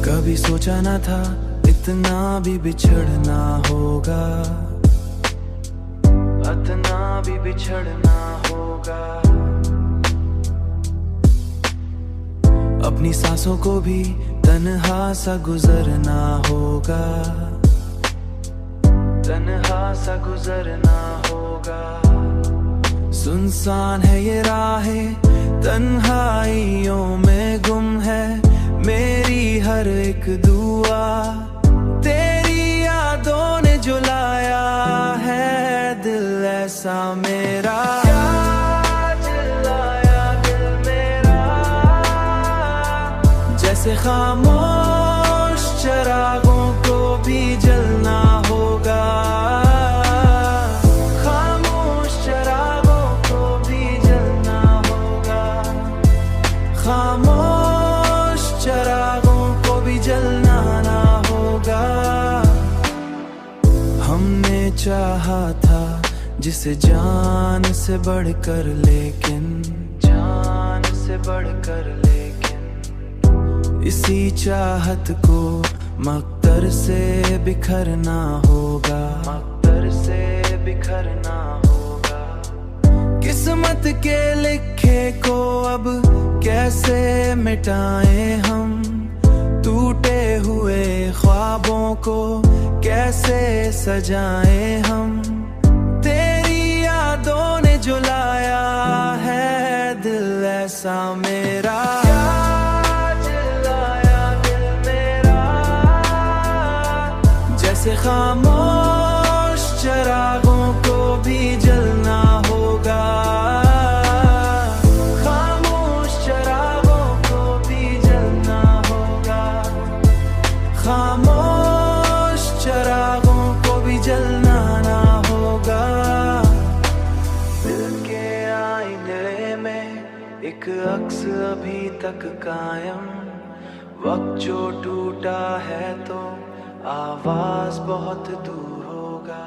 कभी सोचा ना था इतना भी बिछड़ना होगा, इतना भी बिछड़ना होगा। अपनी सांसों को भी तन्हा सा गुजरना होगा, तन्हा सा गुजरना होगा। सुनसान है ये राहें, तन्हाइयों में गुम है मेरी हर एक दुआ। तेरी यादों ने जो लाया है दिल ऐसा मेरा, चिल्लाया दिल मेरा। जैसे खामोश चिरागों को भी जलना होगा, खामोश चिरागों को भी जलना होगा, खामोश चिरागों को भी जलना ना होगा। हमने चाहा था जिसे जान से बढ़कर, लेकिन जान से बढ़कर, लेकिन इसी चाहत को मकदर से बिखरना होगा, मकदर से बिखरना होगा। किस्मत के लिखे को अब कैसे मिटाएं हम, टूटे हुए ख्वाबों को कैसे सजाएं हम। तेरी यादों ने जो लाया है दिल ऐसा मेरा, चिल्लाया दिल मेरा। जैसे खामोश चिरागों को भी जलना होगा, खामोश चिरागों को भी जलना होगा, खामोश चिरागों को भी जलना ना होगा। दिल के आईने में एक अक्स अभी तक कायम, वक्त जो टूटा है तो आवाज बहुत दूर होगा।